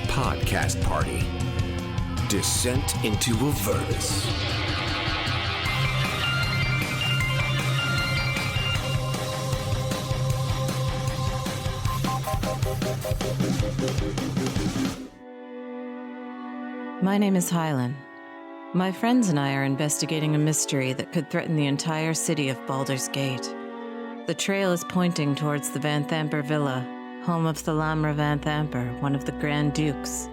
podcast party. Descent into Avernus. My name is Hylan. My friends and I are investigating a mystery that could threaten the entire city of Baldur's Gate. The trail is pointing towards the Vanthampur Villa, home of Thalamra Vanthamper, one of the Grand Dukes.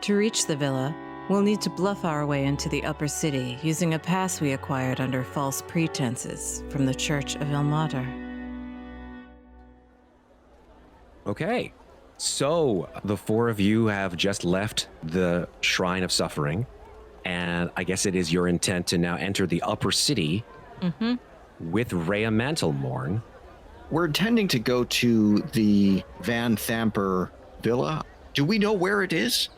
To reach the villa, we'll need to bluff our way into the upper city using a pass we acquired under false pretenses from the Church of Ilmater. Okay, so the four of you have just left the Shrine of Suffering, and I guess it is your intent to now enter the upper city with Reya Mantlemorn. We're intending to go to the Vanthampur Villa. Do we know where it is?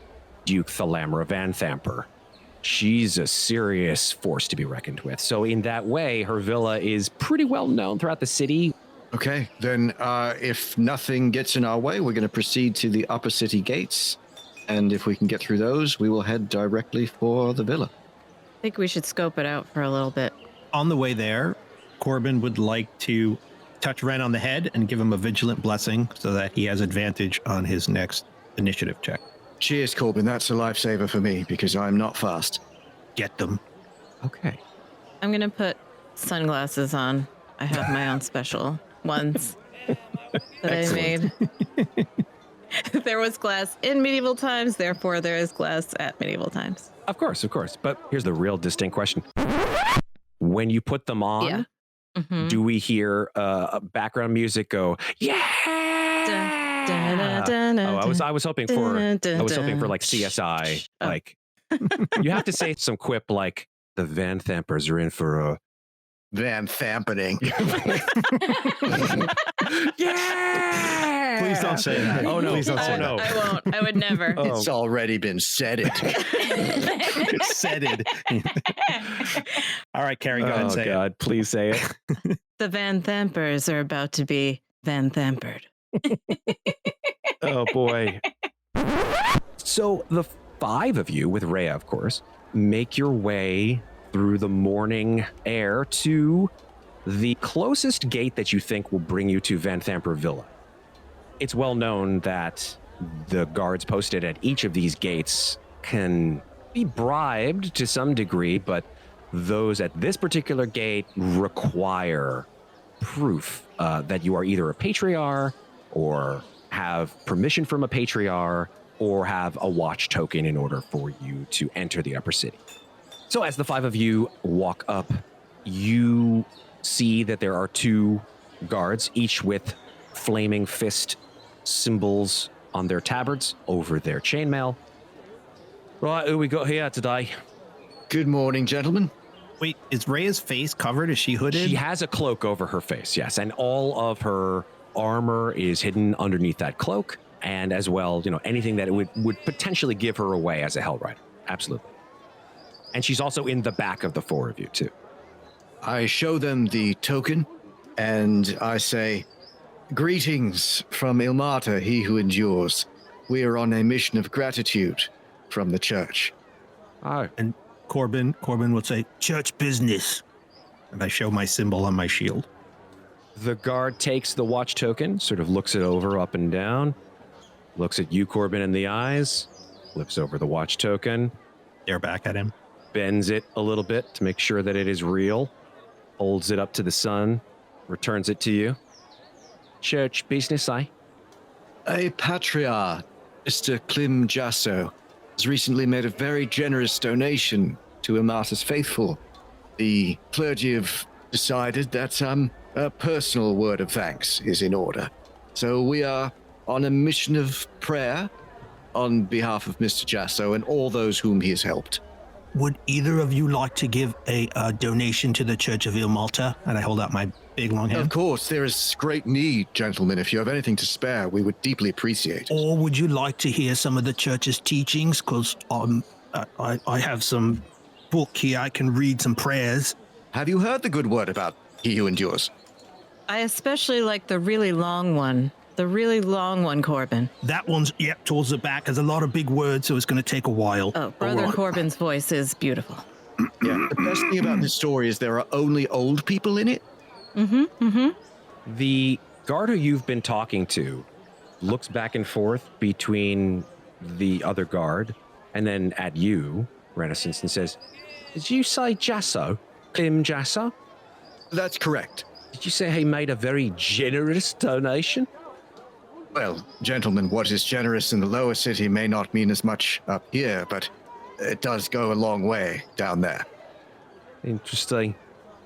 Duke Thalamra Vanthamper. She's a serious force to be reckoned with. So in that way, her villa is pretty well known throughout the city. Okay, then if nothing gets in our way, we're going to proceed to the upper city gates. And if we can get through those, we will head directly for the villa. I think we should scope it out for a little bit. On the way there, Corbin would like to touch Ren on the head and give him a vigilant blessing so that he has advantage on his next initiative check. Cheers, Corbin. That's a lifesaver for me because I'm not fast. Get them. Okay. I'm going to put sunglasses on. I have my own special ones that I made. There was glass in medieval times, therefore there is glass at medieval times. Of course. But here's the real distinct question. When you put them on, do we hear background music go, yeah? I was hoping for like CSI. Like, you have to say some quip like, the Vanthampers are in for a Vanthampening. Yeah! Please don't say that. Oh no! Please don't say no! I won't. I would never. It's already been said. It's said. All right, Carrie, go ahead and say it. Oh God, please say it. The Vanthampers are about to be Vanthampered. Oh boy. So the five of you, with Reya, of course, make your way through the morning air to the closest gate that you think will bring you to Vanthampur Villa. It's well known that the guards posted at each of these gates can be bribed to some degree, but those at this particular gate require proof that you are either a patriarch or have permission from a patriarch or have a watch token in order for you to enter the upper city. So as the five of you walk up, you see that there are two guards, each with flaming fist symbols on their tabards over their chainmail. Right, who we got here today? Good morning, gentlemen. Wait, is Reya's face covered? Is she hooded? She has a cloak over her face, yes, and all of her armor is hidden underneath that cloak, and as well, anything that would potentially give her away as a Hell Rider. Absolutely. And she's also in the back of the four of you, too. I show them the token, and I say, greetings from Ilmater, he who endures. We are on a mission of gratitude from the church. Oh. And Corbin would say, church business. And I show my symbol on my shield. The guard takes the watch token, sort of looks it over up and down, looks at you, Corbin, in the eyes, flips over the watch token. They're back at him. Bends it a little bit to make sure that it is real, holds it up to the sun, returns it to you. Church business, eh? A patriarch, Mr. Klim Jasso, has recently made a very generous donation to Ilmater's faithful. The clergy have decided that a personal word of thanks is in order. So we are on a mission of prayer on behalf of Mr. Jasso and all those whom he has helped. Would either of you like to give a donation to the Church of Ilmater? And I hold out my big long hand. Of course, there is great need, gentlemen. If you have anything to spare, we would deeply appreciate it. Or would you like to hear some of the church's teachings? Because I have some book here. I can read some prayers. Have you heard the good word about he who endures? I especially like the really long one. The really long one, Corbin. That one's, towards the back. There's a lot of big words, so it's going to take a while. Oh, Brother All right. Corbin's voice is beautiful. Yeah, the best thing about this story is there are only old people in it. The guard who you've been talking to looks back and forth between the other guard and then at you, Renascence, and says, "Did you say Jasso? Klim Jasso? That's correct. Did you say he made a very generous donation?" Well, gentlemen, what is generous in the lower city may not mean as much up here, but it does go a long way down there. Interesting.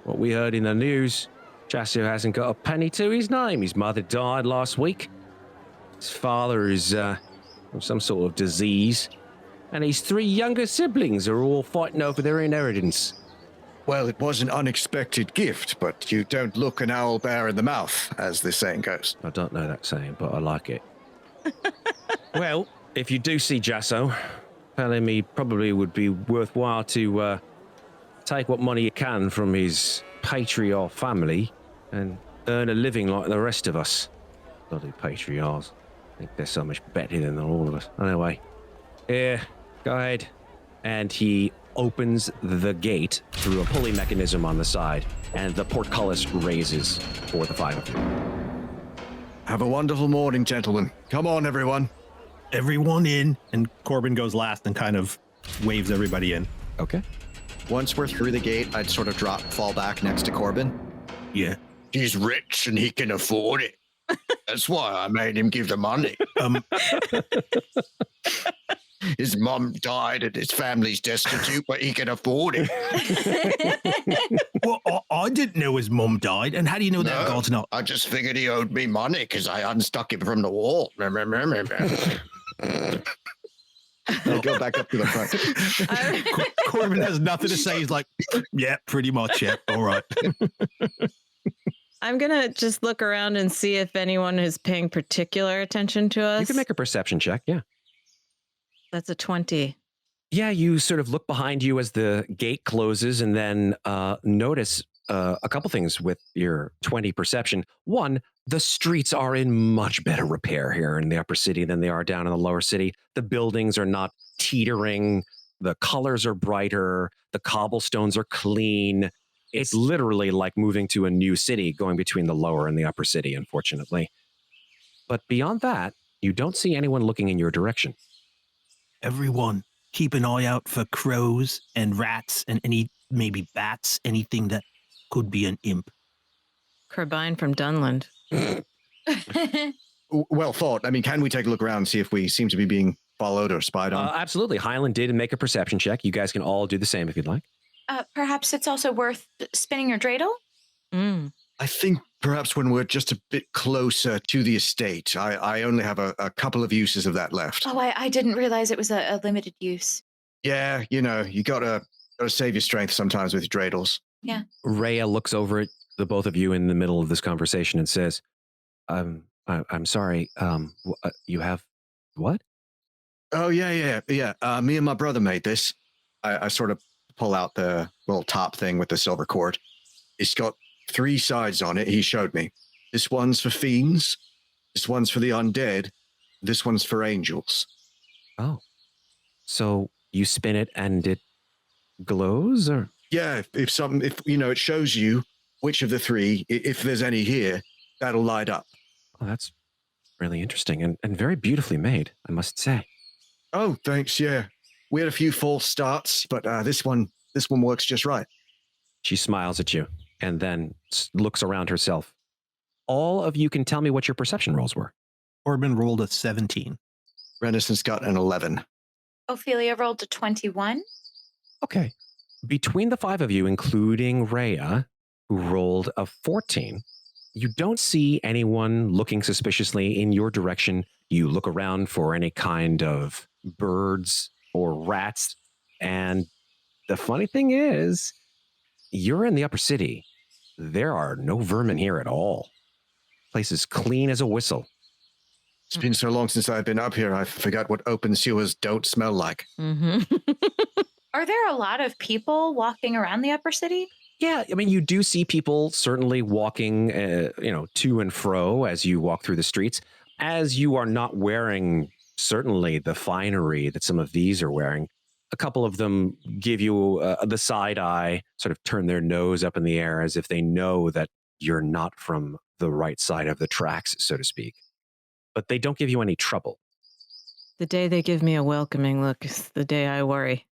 What we heard in the news, Jasso hasn't got a penny to his name. His mother died last week. His father is of some sort of disease. And his 3 younger siblings are all fighting over their inheritance. Well, it was an unexpected gift, but you don't look an owl bear in the mouth, as the saying goes. I don't know that saying, but I like it. Well, if you do see Jasso, tell him he probably would be worthwhile to take what money you can from his patriarch family and earn a living like the rest of us. Bloody patriarchs. I think they're so much better than all of us. Anyway, yeah, go ahead. And he opens the gate through a pulley mechanism on the side, and the portcullis raises for the 5 of you. Have a wonderful morning, gentlemen. Come on, everyone. Everyone in. And Corbin goes last and kind of waves everybody in. Okay. Once we're through the gate, I'd sort of fall back next to Corbin. Yeah. He's rich and he can afford it. That's why I made him give the money. His mum died and his family's destitute, but he can afford it. Well, I didn't know his mum died. And how do you know that God's not? I just figured he owed me money because I unstuck him from the wall. I'll go back up to the front. Corbin has nothing to say. He's like, yeah, pretty much. Yeah. All right. I'm going to just look around and see if anyone is paying particular attention to us. You can make a perception check, yeah. That's a 20. Yeah, you sort of look behind you as the gate closes and then notice a couple things with your 20 perception. One, the streets are in much better repair here in the upper city than they are down in the lower city. The buildings are not teetering. The colors are brighter. The cobblestones are clean. It's literally like moving to a new city going between the lower and the upper city, unfortunately. But beyond that, you don't see anyone looking in your direction. Everyone, keep an eye out for crows and rats and maybe bats, anything that could be an imp. Corbin from Dunland. Well thought. I mean, can we take a look around and see if we seem to be being followed or spied on? Absolutely. Hylan did make a perception check. You guys can all do the same if you'd like. Perhaps it's also worth spinning your dreidel? I think perhaps when we're just a bit closer to the estate, I only have a couple of uses of that left. Oh, I didn't realize it was a limited use. Yeah, you know, you gotta save your strength sometimes with dreidels. Yeah. Reya looks over at the both of you in the middle of this conversation and says, I'm sorry, you have what? Oh, yeah. Me and my brother made this. I sort of pull out the little top thing with the silver cord. It's got 3 sides on it. He showed me. This one's for fiends. This one's for the undead. This one's for angels. Oh, so you spin it and it glows, or? Yeah, if you know, it shows you which of the 3, if there's any here, that'll light up. Oh, that's really interesting and very beautifully made, I must say. Oh, thanks. Yeah, we had a few false starts, but this one works just right. She smiles at you and then looks around herself. All of you can tell me what your perception rolls were. Corbin rolled a 17. Renascence got an 11. Ofelia rolled a 21. Okay. Between the 5 of you, including Reya, who rolled a 14, you don't see anyone looking suspiciously in your direction. You look around for any kind of birds or rats. And the funny thing is, you're in the upper city. There are no vermin here at all. Place is clean as a whistle. It's been so long since I've been up here, I forgot what open sewers don't smell like. Are there a lot of people walking around the upper city? Yeah, I mean, you do see people certainly walking, to and fro as you walk through the streets. as you are not wearing certainly the finery that some of these are wearing, a couple of them give you the side eye, sort of turn their nose up in the air as if they know that you're not from the right side of the tracks, so to speak. But they don't give you any trouble. The day they give me a welcoming look is the day I worry.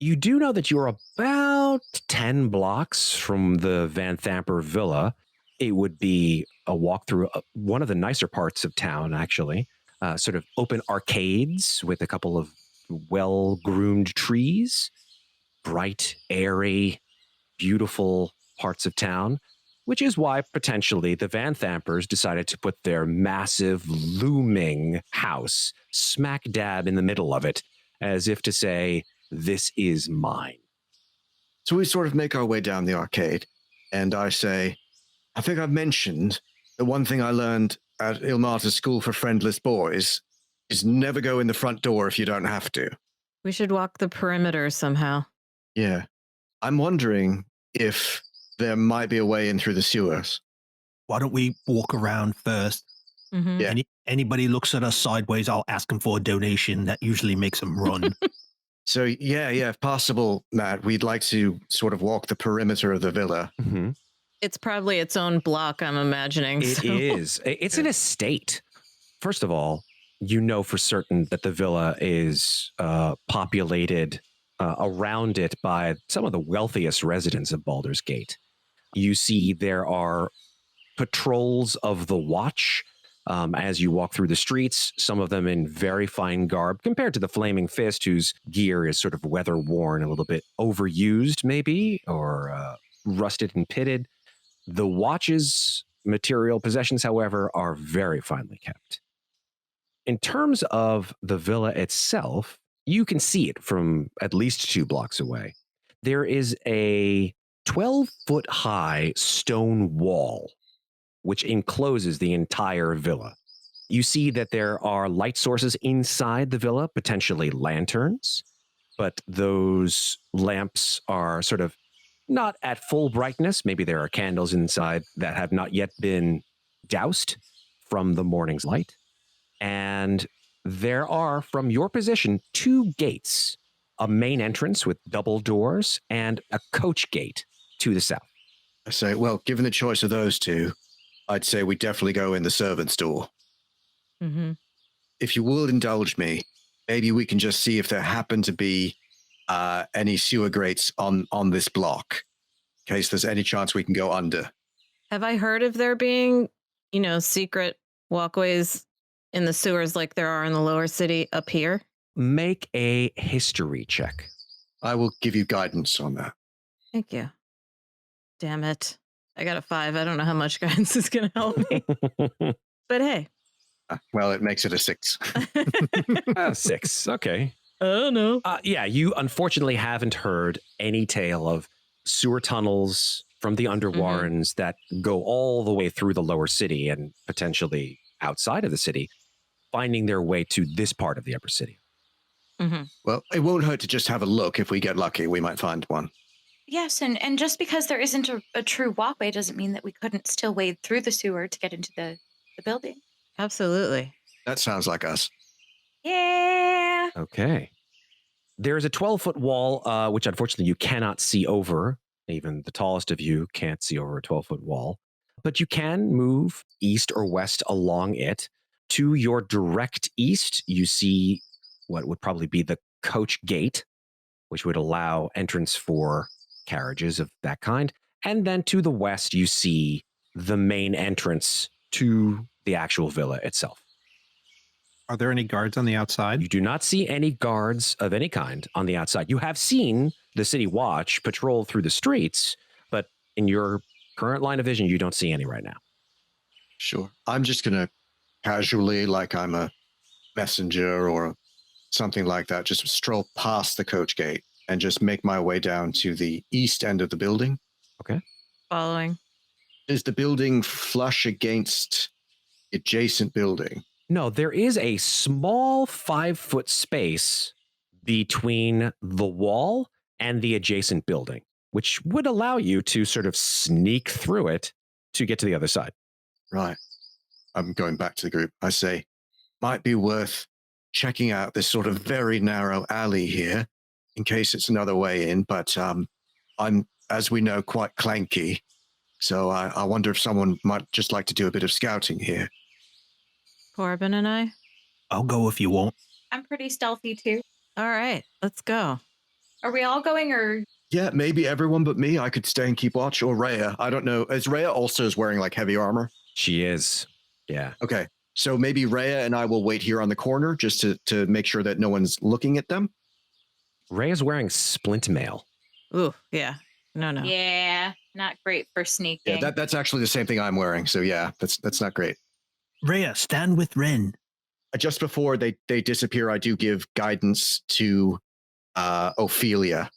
You do know that you're about 10 blocks from the Vanthampur Villa. It would be a walk through one of the nicer parts of town, actually. Sort of open arcades with a couple of well-groomed trees. Bright, airy, beautiful parts of town, which is why potentially the Vanthampers decided to put their massive, looming house smack dab in the middle of it, as if to say, this is mine. So we sort of make our way down the arcade, and I say, I think I've mentioned the one thing I learned at Ilmata's School for Friendless Boys is never go in the front door if you don't have to. We should walk the perimeter somehow. Yeah. I'm wondering if there might be a way in through the sewers. Why don't we walk around first? Mm-hmm. Yeah. Anybody looks at us sideways, I'll ask them for a donation. That usually makes them run. So, yeah, if possible, Matt, we'd like to sort of walk the perimeter of the villa. Mm-hmm. It's probably its own block, I'm imagining. It is. It's an estate. First of all, you know for certain that the villa is populated around it by some of the wealthiest residents of Baldur's Gate. You see there are patrols of the watch as you walk through the streets, some of them in very fine garb compared to the Flaming Fist, whose gear is sort of weather-worn, a little bit overused maybe, or rusted and pitted. The watch's material possessions, however, are very finely kept. In terms of the villa itself, you can see it from at least 2 blocks away. There is a 12-foot high stone wall which encloses the entire villa. You see that there are light sources inside the villa, potentially lanterns, but those lamps are sort of not at full brightness. Maybe there are candles inside that have not yet been doused from the morning's light. And there are, from your position, 2 gates, a main entrance with double doors and a coach gate to the south. I say, well, given the choice of those 2, I'd say we definitely go in the servant's door. Mm-hmm. If you will indulge me, maybe we can just see if there happen to be any sewer grates on this block, in case there's any chance we can go under. Have I heard of there being, secret walkways in the sewers like there are in the lower city up here? Make a history check. I will give you guidance on that. Thank you. Damn it. I got a 5. I don't know how much guidance is going to help me. But hey. Well, it makes it a 6. 6. Okay. Oh, no. Yeah, you unfortunately haven't heard any tale of sewer tunnels from the Underwarrens that go all the way through the lower city and potentially outside of the city, finding their way to this part of the upper city. Mm-hmm. Well, it won't hurt to just have a look. If we get lucky, we might find one. Yes, and just because there isn't a true walkway doesn't mean that we couldn't still wade through the sewer to get into the building. Absolutely. That sounds like us. Yeah. Okay. There's a 12-foot wall, which unfortunately you cannot see over. Even the tallest of you can't see over a 12-foot wall. But you can move east or west along it. To your direct east, you see what would probably be the coach gate, which would allow entrance for carriages of that kind. And then to the west, you see the main entrance to the actual villa itself. Are there any guards on the outside? You do not see any guards of any kind on the outside. You have seen the city watch patrol through the streets, but in your current line of vision, you don't see any right now. Sure. I'm just going to casually, like I'm a messenger or something like that, just stroll past the coach gate and just make my way down to the east end of the building. Okay. Following. Is the building flush against adjacent building? No, there is a small 5-foot space between the wall and the adjacent building, which would allow you to sort of sneak through it to get to the other side. Right. I'm going back to the group. I say, might be worth checking out this sort of very narrow alley here in case it's another way in. But I'm, as we know, quite clanky. So I wonder if someone might just like to do a bit of scouting here. Corbin and I? I'll go if you won't. I'm pretty stealthy too. All right, let's go. Are we all going or? Yeah, maybe everyone but me. I could stay and keep watch, or Reya. I don't know. Is Reya also wearing like heavy armor? She is. Yeah. Okay. So maybe Reya and I will wait here on the corner just to make sure that no one's looking at them. Reya's wearing splint mail. Ooh, yeah. No. Yeah, not great for sneaking. Yeah, that's actually the same thing I'm wearing. So yeah, that's not great. Reya, stand with Ren. Just before they disappear, I do give guidance to Ofelia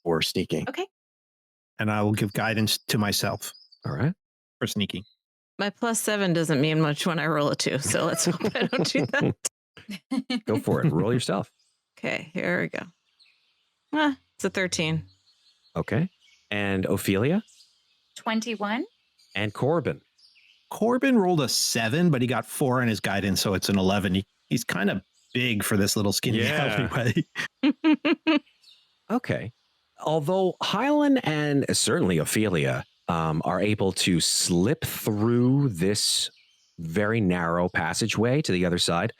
for sneaking. Okay. And I will give guidance to myself All right. for sneaking. My +7 doesn't mean much when I roll a 2, so let's hope I don't do that. Go for it. Roll yourself. Okay, here we go. It's a 13. Okay. And Ofelia 21. and Corbin. Corbin rolled a 7, but he got 4 in his guidance, so it's an 11. He's kind of big for this little skinny alleyway. Okay. Although Hylan and certainly Ofelia are able to slip through this very narrow passageway to the other side.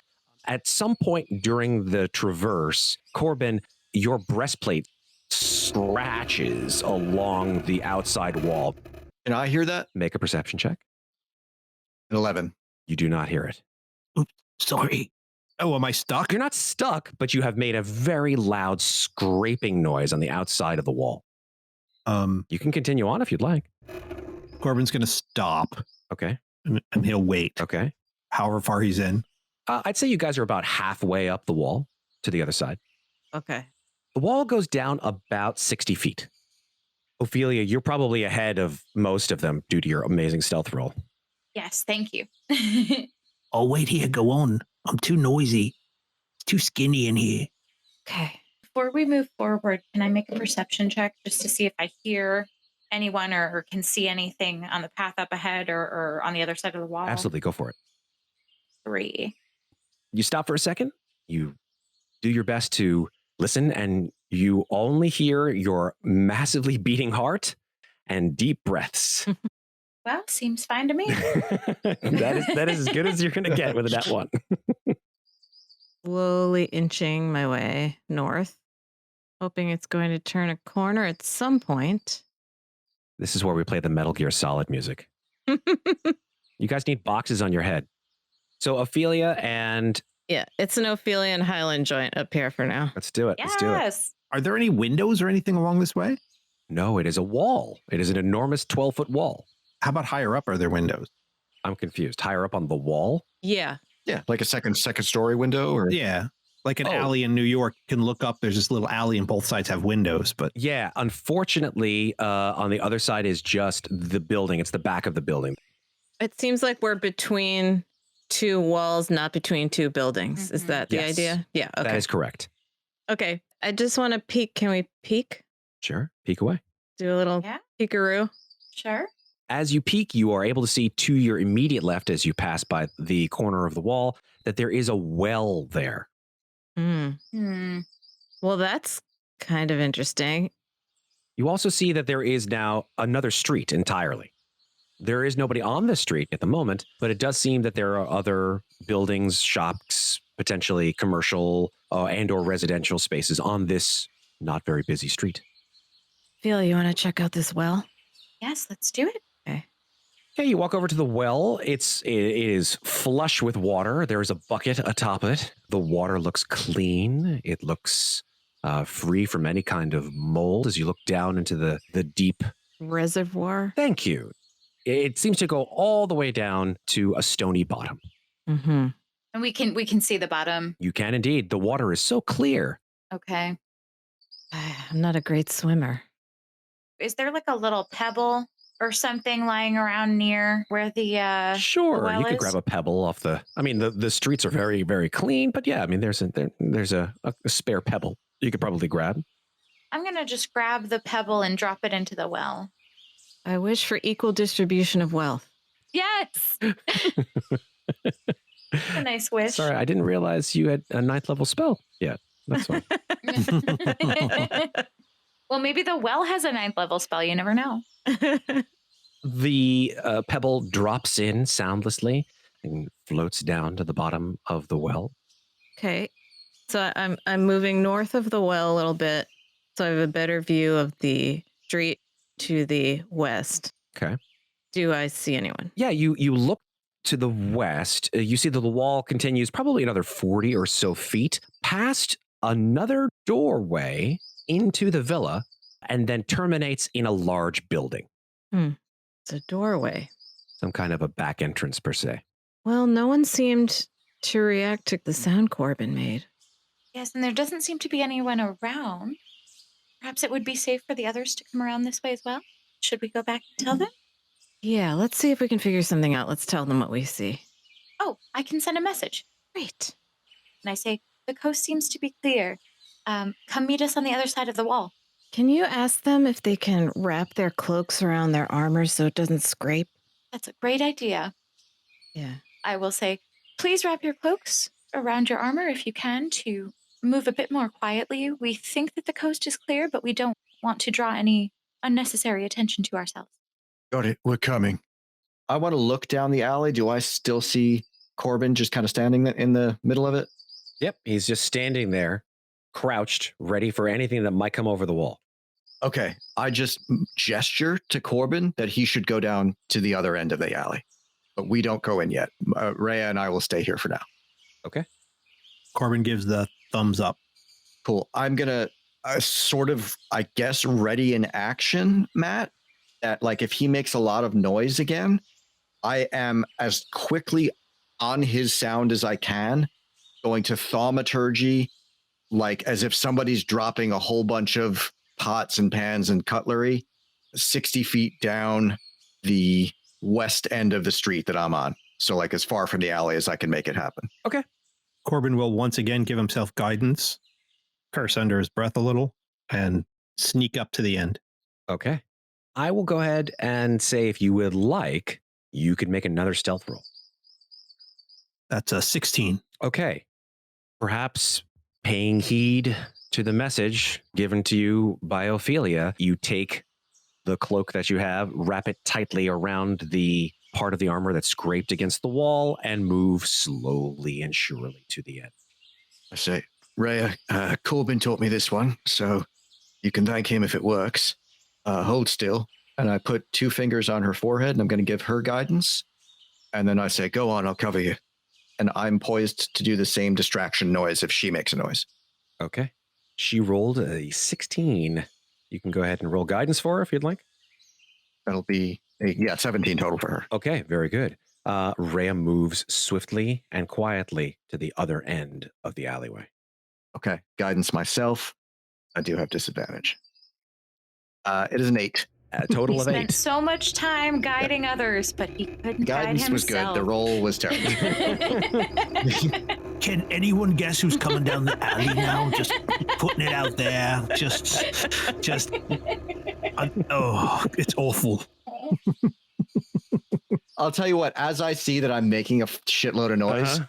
At some point during the traverse, Corbin, your breastplate scratches along the outside wall. Can I hear that? Make a perception check. An 11. You do not hear it. Oops, sorry. Oh, am I stuck? You're not stuck, but you have made a very loud scraping noise on the outside of the wall. You can continue on if you'd like. Corbin's going to stop, Okay. and he'll wait, Okay. however far he's in. I'd say you guys are about halfway up the wall to the other side. Okay. The wall goes down about 60 feet. Ofelia, you're probably ahead of most of them due to your amazing stealth roll. Yes, thank you. I'll wait here, go on. I'm too noisy. It's too skinny in here. Okay. Before we move forward, can I make a perception check just to see if I hear anyone or can see anything on the path up ahead or on the other side of the wall? Absolutely, go for it. 3. You stop for a second. You do your best to listen, and you only hear your massively beating heart and deep breaths. Well, seems fine to me. that is as good as you're going to get with that one. Slowly inching my way north, hoping it's going to turn a corner at some point. This is where we play the Metal Gear Solid music. You guys need boxes on your head. So Ofelia and... Yeah, it's an Ofelia and Hylan joint up here for now. Let's do it. Yes. Let's do it. Are there any windows or anything along this way? No, it is a wall. It is an enormous 12-foot wall. How about higher up? Are there windows? I'm confused. Higher up on the wall? Yeah. Yeah, like a second story window, or Yeah. Like an alley in New York, you can look up. There's this little alley and both sides have windows, but Yeah, unfortunately, on the other side is just the building. It's the back of the building. It seems like we're between two walls, not between two buildings. Is that the Yes. idea? Yeah. Okay. That is correct. Okay. I just want to peek. Can we peek? Sure. Peek away. Do a little Yeah. peekaroo. Sure. As you peek, you are able to see to your immediate left as you pass by the corner of the wall that there is a well there. Well, that's kind of interesting. You also see that there is now another street entirely. There is nobody on the street at the moment, but it does seem that there are other buildings, shops, potentially commercial and or residential spaces on this not very busy street. Phil, you want to check out this well? Yes, let's do it. Okay, you walk over to the well. It is flush with water. There is a bucket atop it. The water looks clean. It looks free from any kind of mold as you look down into the deep Reservoir. Thank you. It seems to go all the way down to a stony bottom. Mm-hmm. And we can see the bottom. You can indeed. The water is so clear. Okay. I'm not a great swimmer. Is there like a little pebble or something lying around near where the Sure, well you could is? grab a pebble off the. I mean, the streets are very, very clean, but yeah, I mean, there's a spare pebble you could probably grab. I'm gonna just grab the pebble and drop it into the well. I wish for equal distribution of wealth. Yes. A nice wish. Sorry, I didn't realize you had a 9th level spell yet. That's fine. Well, maybe the well has a 9th level spell. You never know. The pebble drops in soundlessly and floats down to the bottom of the well. Okay. So I'm moving north of the well a little bit, so I have a better view of the street to the west. Okay. Do I see anyone? Yeah, you look to the west. You see that the wall continues probably another 40 or so feet past another doorway into the villa and then terminates in a large building. It's a doorway. Some kind of a back entrance per se. Well, no one seemed to react to the sound Corbin made. Yes, and there doesn't seem to be anyone around. Perhaps it would be safe for the others to come around this way as well. Should we go back and tell them? Yeah, let's see if we can figure something out. Let's tell them what we see. Oh, I can send a message. Great. And I say, the coast seems to be clear. Come meet us on the other side of the wall. Can you ask them if they can wrap their cloaks around their armor so it doesn't scrape? That's a great idea. Yeah. I will say, please wrap your cloaks around your armor if you can to move a bit more quietly. We think that the coast is clear, but we don't want to draw any unnecessary attention to ourselves. Got it. We're coming. I want to look down the alley. Do I still see Corbin just kind of standing in the middle of it? Yep, he's just standing there, crouched, ready for anything that might come over the wall. Okay. I just gesture to Corbin that he should go down to the other end of the alley. But we don't go in yet. Reya and I will stay here for now. Okay. Corbin gives the thumbs up. Cool. I'm going to sort of, I guess, ready in action, Matt, that like if he makes a lot of noise again, I am as quickly on his sound as I can, going to thaumaturgy, like as if somebody's dropping a whole bunch of pots and pans and cutlery 60 feet down the west end of the street that I'm on. So like as far from the alley as I can make it happen. Okay. Corbin will once again give himself guidance, curse under his breath a little, and sneak up to the end. Okay. I will go ahead and say if you would like, you could make another stealth roll. That's a 16. Okay. Perhaps paying heed to the message given to you by Ofelia, you take the cloak that you have, wrap it tightly around the part of the armor that's scraped against the wall, and move slowly and surely to the end. I say, Reya, Corbin taught me this one, so you can thank him if it works. Hold still. And I put 2 fingers on her forehead, and I'm going to give her guidance. And then I say, go on, I'll cover you. And I'm poised to do the same distraction noise if she makes a noise. Okay. She rolled a 16. You can go ahead and roll guidance for her if you'd like. That'll be, 17 total for her. Okay, very good. Reya moves swiftly and quietly to the other end of the alleyway. Okay, guidance myself. I do have disadvantage. It is an 8. A total He of spent 8. so much time guiding others, but he couldn't Guidance guide was good. himself. The roll was terrible. Can anyone guess who's coming down the alley now? Just putting it out there. It's awful. I'll tell you what, as I see that I'm making a shitload of noise,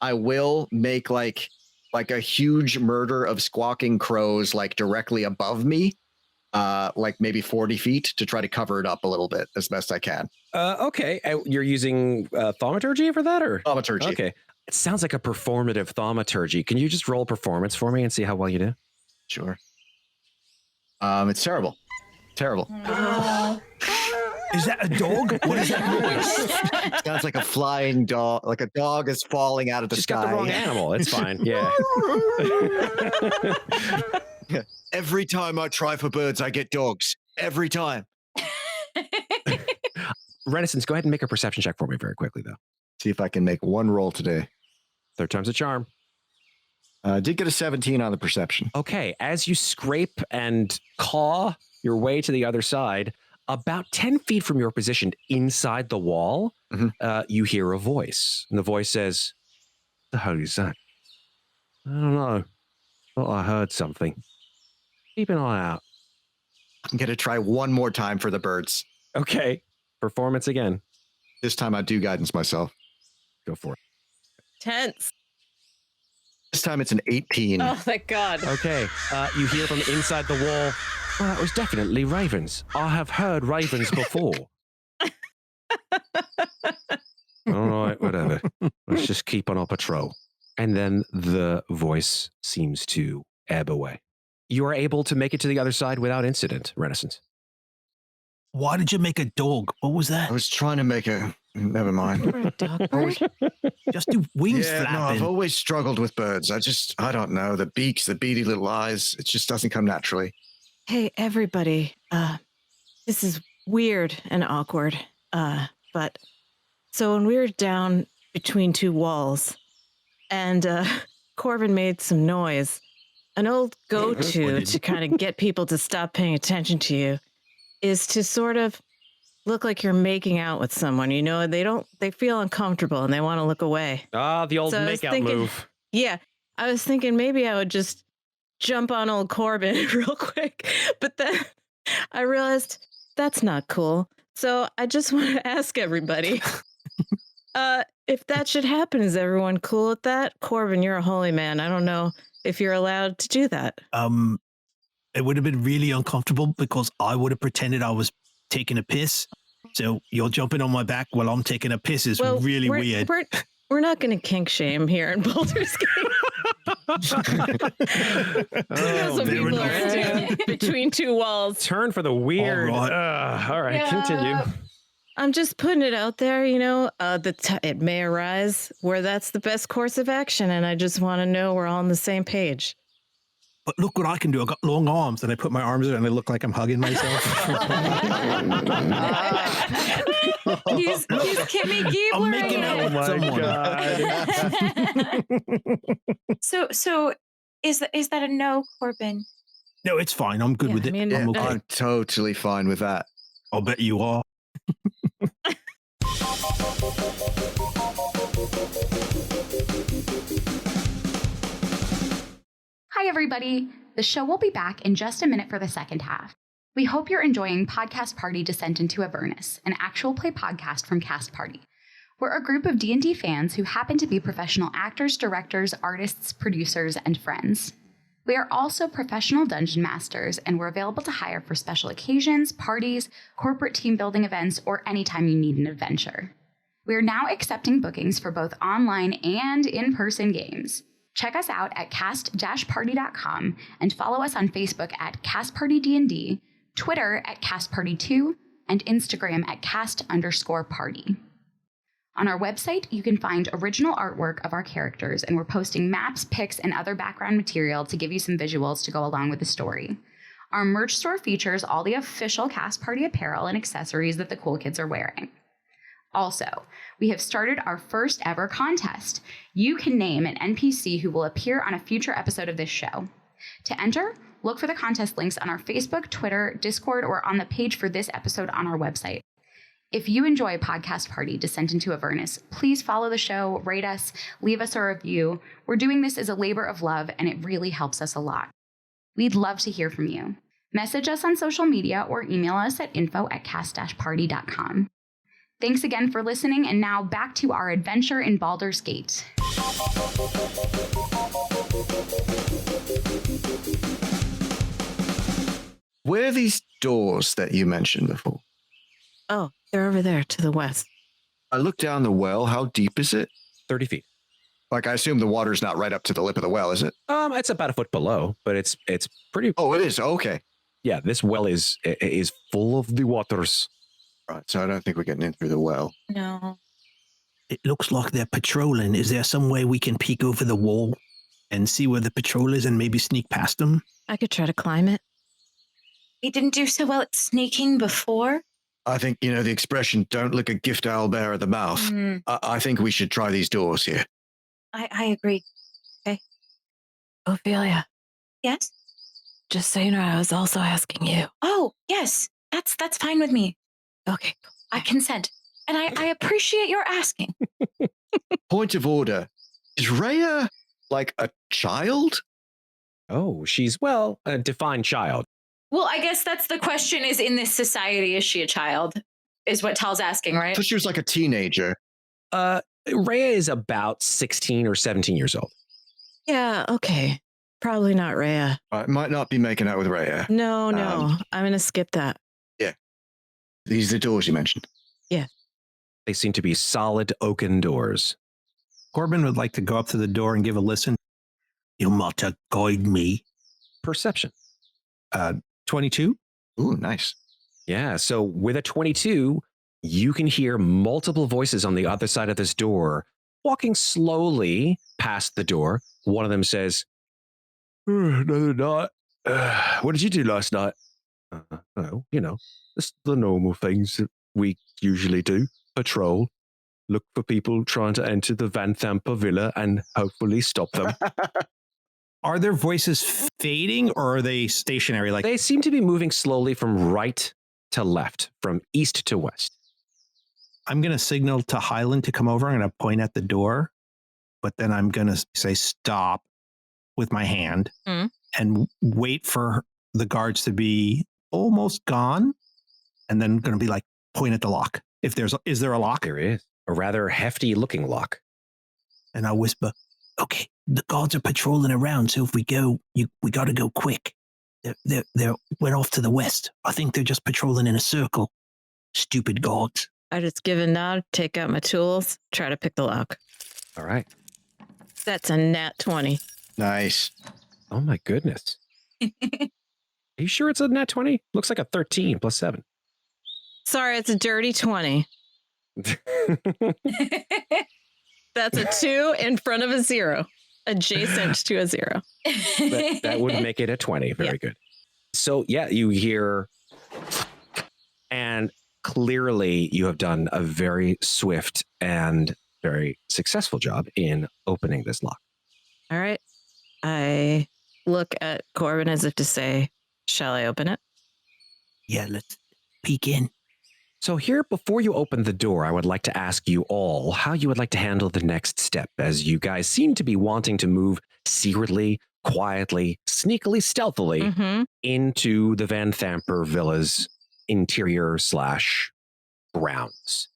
I will make like a huge murder of squawking crows like directly above me, like maybe 40 feet to try to cover it up a little bit as best I can. Okay. You're using thaumaturgy for that, or? Thaumaturgy. Okay. It sounds like a performative thaumaturgy. Can you just roll performance for me and see how well you do? Sure. It's terrible. Terrible. Is that a dog? What is that noise? Sounds like a flying dog, like a dog is falling out of the Just sky. got the wrong animal. It's fine. Yeah. Every time I try for birds, I get dogs. Every time. Renascence, go ahead and make a perception check for me very quickly, though. See if I can make one roll today. 3rd time's a charm. Did get a 17 on the perception. Okay. As you scrape and claw your way to the other side, about 10 feet from your position inside the wall, you hear a voice. And the voice says, "The hell is that? I don't know. Thought I heard something. Keep an eye out." I'm going to try one more time for the birds. Okay. Performance again. This time I do guidance myself. Go for it. Tense. This time it's an 18. Oh, thank God. Okay, you hear from inside the wall. Well, that was definitely ravens. I have heard ravens before. All right, whatever. Let's just keep on our patrol. And then the voice seems to ebb away. You are able to make it to the other side without incident, Renascence. Why did you make a dog? What was that? I was trying to make a... Never mind. You're a dog bird? Just do wings Yeah, no, flapping. I've always struggled with birds. I don't know. The beaks, the beady little eyes, it just doesn't come naturally. Hey, everybody. This is weird and awkward. But so when we were down between two walls and Corbin made some noise, an old go-to to kind of get people to stop paying attention to you is to sort of look like you're making out with someone. You know, they feel uncomfortable and they want to look away. Ah, the old So I was makeout thinking- move. Yeah, I was thinking maybe I would just jump on old Corbin real quick, but then I realized that's not cool. So I just want to ask everybody, if that should happen, is everyone cool with that? Corbin, you're a holy man. I don't know if you're allowed to do that. It would have been really uncomfortable because I would have pretended I was taking a piss. So you're jumping on my back while I'm taking a piss is really weird. We're not going to kink shame here in Baldur's Gate. That's what people are doing between two walls. Turn for the weird. All right. All right, Yeah. continue. I'm just putting it out there, you know, it may arise where that's the best course of action, and I just want to know we're all on the same page. But look what I can do. I got long arms and I put my arms in and I look like I'm hugging myself. He's Kimmy Giebler. I'm making out with someone. So is that a no, Corbin? No, it's fine. I'm good Yeah, with I it. mean, I'm okay. I'm totally fine with that. I'll bet you are. Hi, everybody. The show will be back in just a minute for the second half. We hope you're enjoying Podcast Party Descent into Avernus, an actual play podcast from Cast Party. We're a group of D&D fans who happen to be professional actors, directors, artists, producers, and friends. We are also professional dungeon masters, and we're available to hire for special occasions, parties, corporate team building events, or anytime you need an adventure. We are now accepting bookings for both online and in-person games. Check us out at cast-party.com and follow us on Facebook at castpartydnd, Twitter at castparty2, and Instagram at cast_party. On our website, you can find original artwork of our characters, and we're posting maps, pics, and other background material to give you some visuals to go along with the story. Our merch store features all the official Cast Party apparel and accessories that the cool kids are wearing. Also, we have started our first ever contest. You can name an NPC who will appear on a future episode of this show. To enter, look for the contest links on our Facebook, Twitter, Discord, or on the page for this episode on our website. If you enjoy Podcast Party Descent into Avernus, please follow the show, rate us, leave us a review. We're doing this as a labor of love, and it really helps us a lot. We'd love to hear from you. Message us on social media or email us at info@cast-party.com. Thanks again for listening, and now back to our adventure in Baldur's Gate. Where are these doors that you mentioned before? Oh, they're over there to the west. I looked down the well. How deep is it? 30 feet. Like, I assume the water's not right up to the lip of the well, is it? It's about a foot below, but it's pretty. Oh, it is. Okay. Yeah, this well is full of the waters. Right. So I don't think we're getting in through the well. No. It looks like they're patrolling. Is there some way we can peek over the wall and see where the patrol is and maybe sneak past them? I could try to climb it. We didn't do so well at sneaking before. I think, the expression, don't look a gift owl bear at the mouth. Mm, I think we should try these doors here. I agree. Ofelia, Yes? just so you know, I was also asking you. Oh, yes. That's fine with me. Okay, cool. I consent. And I appreciate your asking. Point of order. Is Reya like a child? Oh, she's, a defined child. Well, I guess that's the question, is in this society, is she a child? Is what Tal's asking, I right? thought she was like a teenager. Reya is about 16 or 17 years old. Yeah, okay. Probably not Reya. I might not be making out with Reya. No. I'm going to skip that. Yeah. These are the doors you mentioned. Yeah. They seem to be solid oaken doors. Corbin would like to go up to the door and give a listen. You must guide me. Perception. 22. Ooh, nice. Yeah, so with a 22, you can hear multiple voices on the other side of this door, walking slowly past the door. One of them says, another night. What did you do last night? Oh, it's the normal things that we usually do. Patrol. Look for people trying to enter the Vanthampur Villa and hopefully stop them. Are their voices fading or are they stationary? Like They seem to be moving slowly from right to left, from east to west. I'm going to signal to Hylan to come over. I'm going to point at the door, but then I'm going to say stop with my hand and wait for the guards to be almost gone. And then going to be like, point at the lock. Is there a lock? There is a rather hefty looking lock. And I'll whisper, okay, the guards are patrolling around. So if we go, we got to go quick. We're off to the west. I think they're just patrolling in a circle. Stupid guards. I just give a nod, take out my tools, try to pick the lock. All right. That's a nat 20. Nice. Oh my goodness. Are you sure it's a nat 20? Looks like a 13 plus 7. Sorry, it's a dirty 20. That's a 2 in front of a 0, adjacent to a 0. That would make it a 20. Very good. So, yeah, you hear, and clearly you have done a very swift and very successful job in opening this lock. All right. I look at Corbin as if to say, shall I open it? Yeah, let's peek in. So here, before you open the door, I would like to ask you all how you would like to handle the next step, as you guys seem to be wanting to move secretly, quietly, sneakily, stealthily into the Vanthampur Villa's interior / grounds.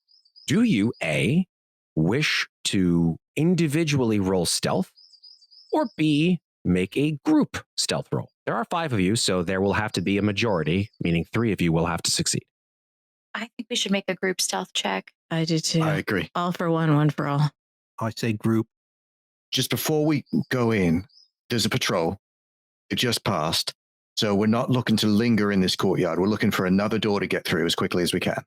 Do you, A, wish to individually roll stealth, or B, make a group stealth roll? There are 5 of you, so there will have to be a majority, meaning 3 of you will have to succeed. I think we should make a group stealth check. I do too. I agree. All for one for all. I say group. Just before we go in, there's a patrol. It just passed. So we're not looking to linger in this courtyard. We're looking for another door to get through as quickly as we can.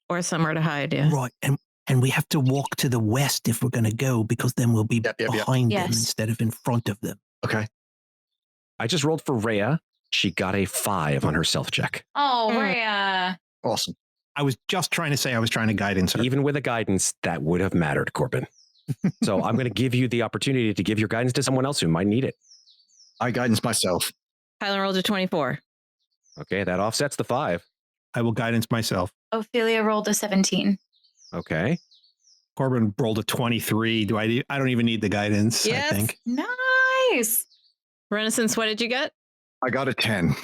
Or somewhere to hide, yeah. Right. And we have to walk to the west if we're going to go, because then we'll be behind them instead of in front of them. Okay. I just rolled for Reya. She got a 5 on her stealth check. Oh, Reya. Awesome. I was just trying to say I was trying to guidance her. Even with a guidance, that would have mattered, Corbin. So I'm going to give you the opportunity to give your guidance to someone else who might need it. I guidance myself. Hylan rolled a 24. Okay, that offsets the 5. I will guidance myself. Ofelia rolled a 17. Okay. Corbin rolled a 23. I don't even need the guidance, Yes. I think. Nice. Renascence, what did you get? I got a 10.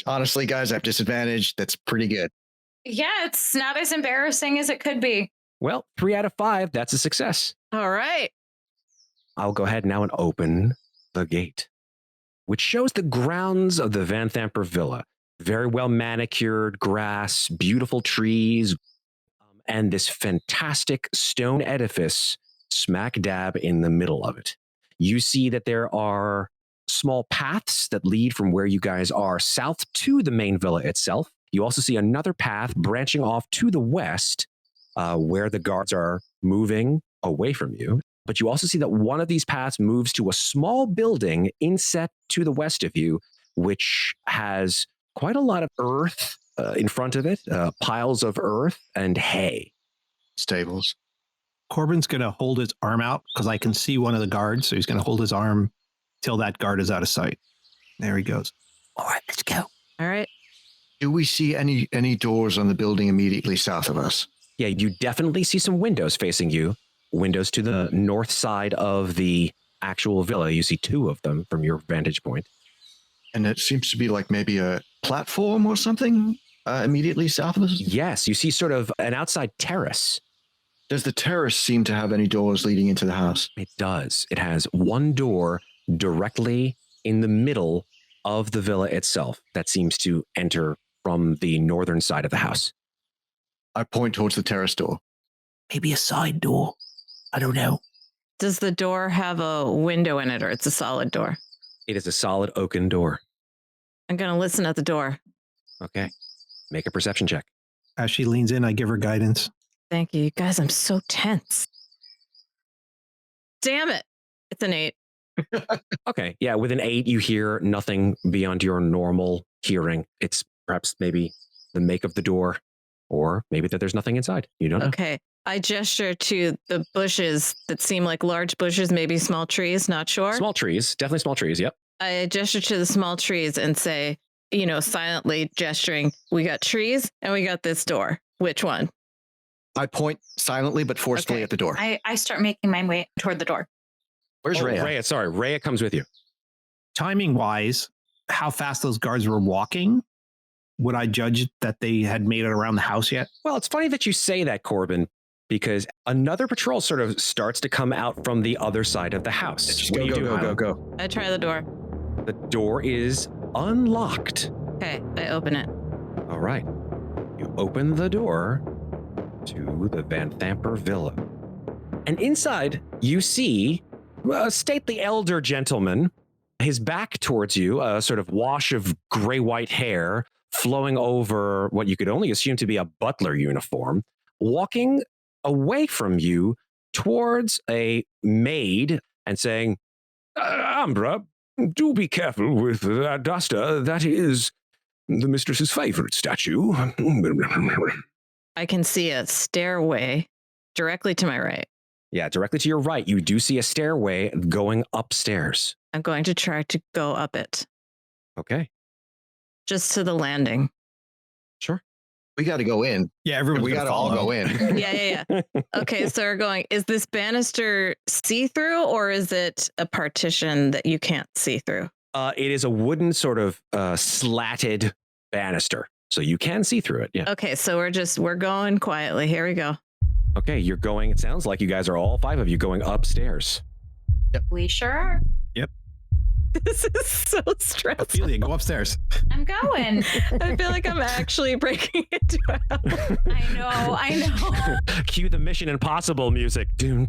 Honestly, guys, I have disadvantage. That's pretty good. Yeah, it's not as embarrassing as it could be. Well, 3 out of 5, that's a success. All right. I'll go ahead now and open the gate, which shows the grounds of the Vanthampur Villa. Very well manicured grass, beautiful trees, and this fantastic stone edifice smack dab in the middle of it. You see that there are small paths that lead from where you guys are south to the main villa itself. You also see another path branching off to the west, where the guards are moving away from you. But you also see that one of these paths moves to a small building inset to the west of you, which has quite a lot of earth in front of it, piles of earth and hay. Stables. Corbin's going to hold his arm out because I can see one of the guards. So he's going to hold his arm till that guard is out of sight. There he goes. All right, let's go. All right. Do we see any doors on the building immediately south of us? Yeah, you definitely see some windows facing you. Windows to the north side of the actual villa. You see 2 of them from your vantage point. And it seems to be like maybe a platform or something immediately south of us? Yes, you see sort of an outside terrace Does the terrace seem to have any doors leading into the house? It does. It has one door directly in the middle of the villa itself that seems to enter from the northern side of the house. I point towards the terrace door. Maybe a side door. I don't know. Does the door have a window in it, or it's a solid door? It is a solid oaken door. I'm going to listen at the door. Okay. Make a perception check. As she leans in, I give her guidance. Thank you. You guys, I'm so tense. Damn it. It's an 8. Okay. Yeah, with an 8, you hear nothing beyond your normal hearing. It's perhaps maybe the make of the door, or maybe that there's nothing inside. You don't know. Okay. I gesture to the bushes that seem like large bushes, maybe small trees, not sure. Small trees. Definitely small trees. Yep. I gesture to the small trees and say, silently gesturing, we got trees and we got this door. Which one? I point silently but forcefully at the door. I start making my way toward the door. Where's Reya? Reya, sorry. Reya comes with you. Timing-wise, how fast those guards were walking, would I judge that they had made it around the house yet? Well, it's funny that you say that, Corbin, because another patrol sort of starts to come out from the other side of the house. Just go. I try the door. The door is unlocked. Okay, I open it. All right. You open the door to the Vanthampur Villa. And inside, you see a stately elder gentleman, his back towards you, a sort of wash of gray-white hair flowing over what you could only assume to be a butler uniform, walking away from you towards a maid and saying, Ambra, do be careful with that duster. That is the mistress's favorite statue. I can see a stairway directly to my right. Yeah, directly to your right, you do see a stairway going upstairs. I'm going to try to go up it. Okay. Just to the landing. Sure. We got to go in. Yeah, everyone. We got to all go in. Yeah. Okay, so we're going, is this banister see-through or is it a partition that you can't see through? It is a wooden sort of slatted banister, so you can see through it. Yeah. Okay, so we're going quietly. Here we go. Okay, you're going, it sounds like you guys are all 5 of you going upstairs. Yep. We sure are. Yep. This is so stressful. Ophelia, go upstairs. I'm going. I feel like I'm actually breaking into a house. I know. Cue the Mission Impossible music. You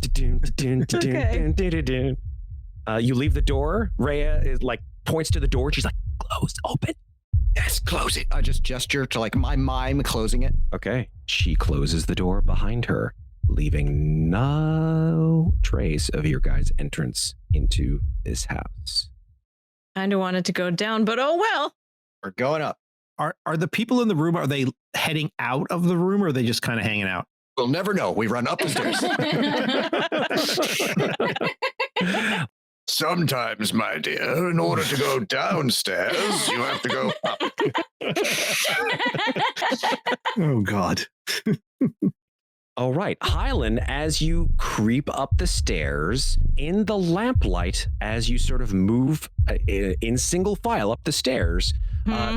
leave the door. Reya is points to the door. She's like, close, open. Yes, close it. I just gesture to my mime closing it. Okay. She closes the door behind her, leaving no trace of your guys' entrance into this house. Kind of wanted to go down, but oh well. We're going up. Are the people in the room, are they heading out of the room or are they just kind of hanging out? We'll never know. We run up the stairs. Sometimes, my dear, in order to go downstairs, you have to go up. Oh, God. All right, Hylan, as you creep up the stairs, in the lamplight, as you sort of move in single file up the stairs,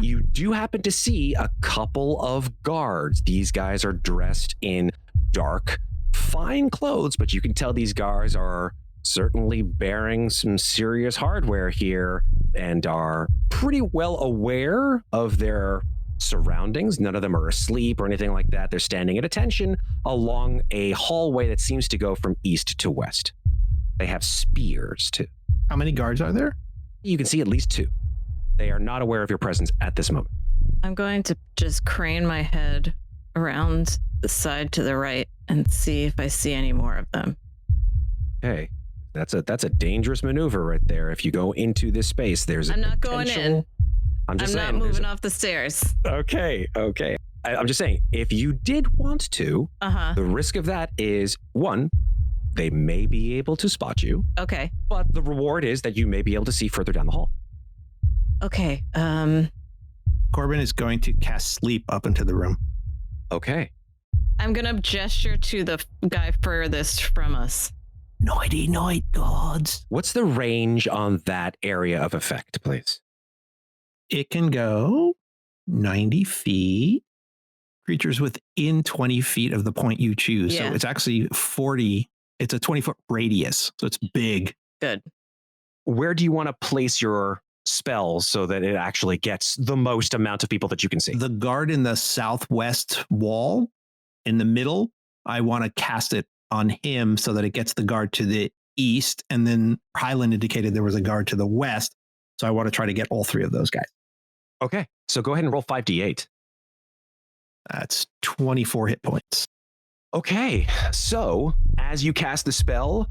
you do happen to see a couple of guards. These guys are dressed in dark, fine clothes, but you can tell these guards are certainly bearing some serious hardware here and are pretty well aware of their surroundings. None of them are asleep or anything like that. They're standing at attention along a hallway that seems to go from east to west. They have spears too. How many guards are there? You can see at least 2. They are not aware of your presence at this moment. I'm going to just crane my head around the side to the right and see if I see any more of them. Okay. That's a dangerous maneuver right there. If you go into this space, there's I'm not going in. I'm just saying. I'm not moving off the stairs. Okay. I'm just saying, if you did want to, the risk of that is, 1, they may be able to spot you. Okay. But the reward is that you may be able to see further down the hall. Okay. Corbin is going to cast sleep up into the room. Okay. I'm going to gesture to the guy furthest from us. Nighty night, gods. What's the range on that area of effect, please? It can go 90 feet creatures within 20 feet of the point you choose. Yeah. So it's actually 40. It's a 20-foot radius. So it's big. Good. Where do you want to place your spells so that it actually gets the most amount of people that you can see? The guard in the southwest wall in the middle, I want to cast it on him so that it gets the guard to the east. And then Hylan indicated there was a guard to the west. So I want to try to get all three of those guys. Okay. So go ahead and roll 5d8. That's 24 hit points. Okay. So as you cast the spell,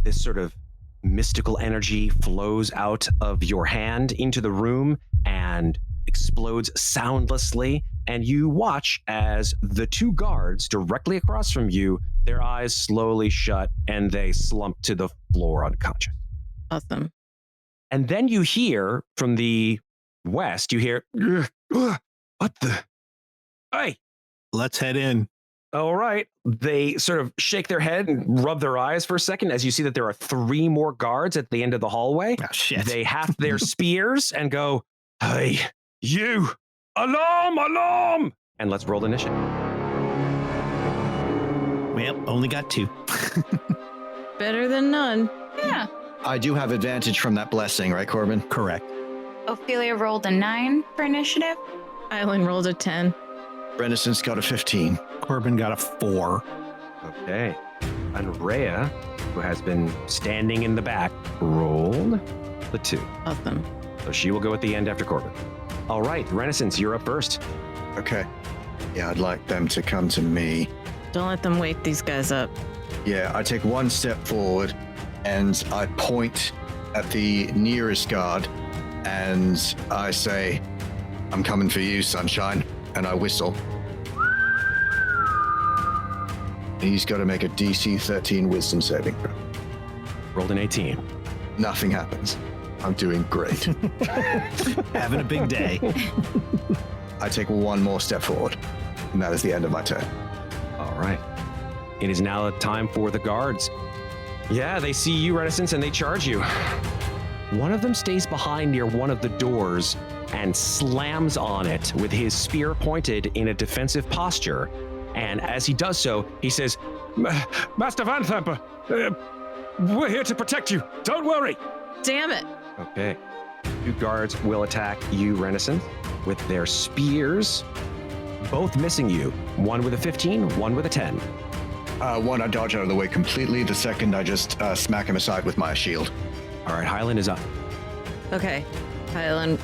this sort of mystical energy flows out of your hand into the room and explodes soundlessly. And you watch as the two guards directly across from you, their eyes slowly shut and they slump to the floor unconscious. Awesome. And then you hear from the west, you hear, what the? Hey. Let's head in. All right. They sort of shake their head and rub their eyes for a second as you see that there are 3 more guards at the end of the hallway. Oh, shit. They have their spears and go, hey, you, alarm, alarm. And let's roll initiative. Well, only got 2. Better than none. Yeah. I do have advantage from that blessing, right, Corbin? Correct. Ophelia rolled a 9 for initiative. Island rolled a 10. Renascence got a 15. Corbin got a 4. Okay. And Reya, who has been standing in the back, rolled the 2. Awesome. So she will go at the end after Corbin. All right, Renascence, you're up first. Okay. Yeah, I'd like them to come to me. Don't let them wake these guys up. Yeah, I take 1 step forward and I point at the nearest guard and I say, I'm coming for you, sunshine. And I whistle. He's got to make a DC 13 wisdom saving throw. Rolled an 18. Nothing happens. I'm doing great. Having a big day. I take 1 more step forward, and that is the end of my turn. All right. It is now time for the guards. Yeah, they see you, Renascence, and they charge you. One of them stays behind near one of the doors and slams on it with his spear pointed in a defensive posture. And as he does so, he says, Master Vanthamper, we're here to protect you. Don't worry. Damn it. Okay. 2 guards will attack you, Renascence, with their spears, both missing you. One with a 15, one with a 10. One, I dodge out of the way completely. The second, I just smack him aside with my shield. All right, Hylan is up. Okay. Hylan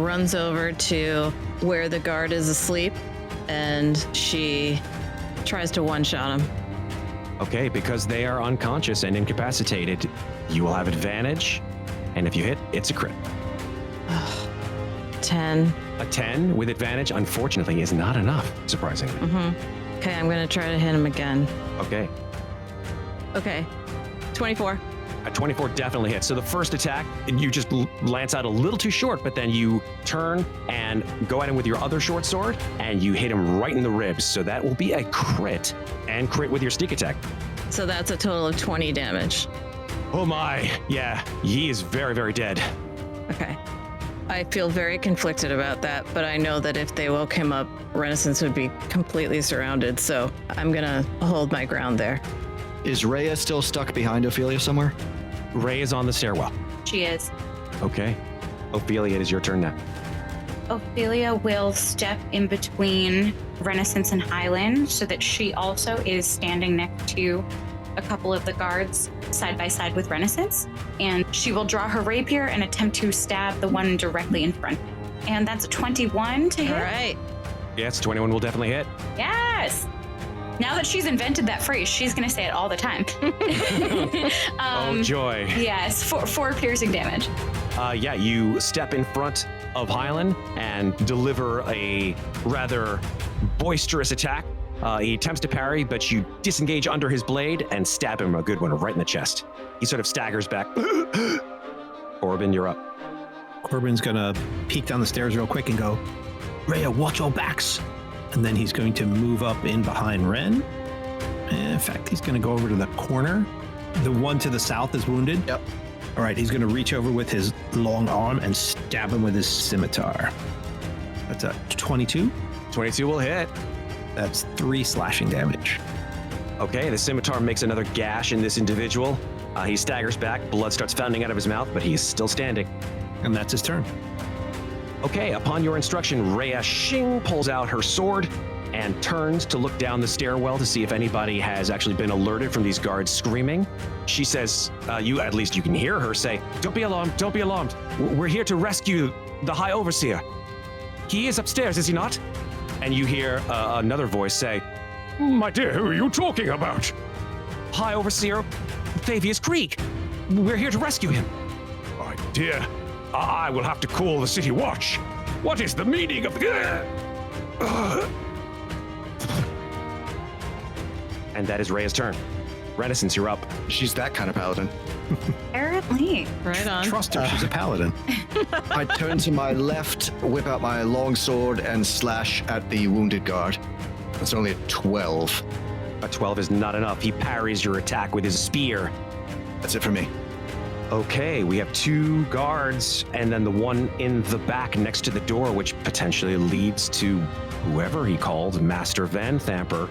runs over to where the guard is asleep, and she tries to one-shot him. Okay, because they are unconscious and incapacitated, you will have advantage, and if you hit, it's a crit. 10. A 10 with advantage, unfortunately, is not enough, surprisingly. Okay, I'm going to try to hit him again. Okay. Okay. 24. A 24 definitely hits. So the first attack, you just lance out a little too short, but then you turn and go at him with your other short sword, and you hit him right in the ribs. So that will be a crit, and crit with your sneak attack. So that's a total of 20 damage. Oh my, yeah, he is very, very dead. Okay. I feel very conflicted about that, but I know that if they woke him up, Renascence would be completely surrounded, so I'm gonna hold my ground there. Is Reya still stuck behind Ophelia somewhere? Ray is on the stairwell. She is. Okay. Ophelia, it is your turn now. Ophelia will step in between Renascence and Hylan so that she also is standing next to a couple of the guards side by side with Renascence. And she will draw her rapier and attempt to stab the one directly in front. And that's a 21 to hit. All right. Yes, 21 will definitely hit. Yes. Now that she's invented that phrase, she's going to say it all the time. Oh, joy. Yes, 4 piercing damage. Yeah, you step in front of Hylan and deliver a rather boisterous attack. He attempts to parry, but you disengage under his blade and stab him a good one right in the chest. He sort of staggers back. Corbin, you're up. Corbin's going to peek down the stairs real quick and go, Reya, watch your backs. And then he's going to move up in behind Ren. In fact, he's going to go over to the corner. The one to the south is wounded. Yep. All right, he's going to reach over with his long arm and stab him with his scimitar. That's a 22. 22 will hit. That's 3 slashing damage. Okay, the scimitar makes another gash in this individual. He staggers back, blood starts founting out of his mouth, but he's still standing. And that's his turn. Okay, upon your instruction, Reya Shing pulls out her sword and turns to look down the stairwell to see if anybody has actually been alerted from these guards screaming. She says, you can hear her say, don't be alarmed. We're here to rescue the High Overseer. He is upstairs, is he not? And you hear another voice say, my dear, who are you talking about? High Overseer Thavius Creek. We're here to rescue him. My dear, I will have to call the city watch. What is the meaning of... And that is Reya's turn. Renascence, you're up. She's that kind of paladin. Apparently. Right on. Trust her, she's a paladin. I turn to my left, whip out my long sword, and slash at the wounded guard. That's only a 12. A 12 is not enough. He parries your attack with his spear. That's it for me. Okay, we have 2 guards, and then the one in the back next to the door, which potentially leads to whoever he called, Master Vanthamper.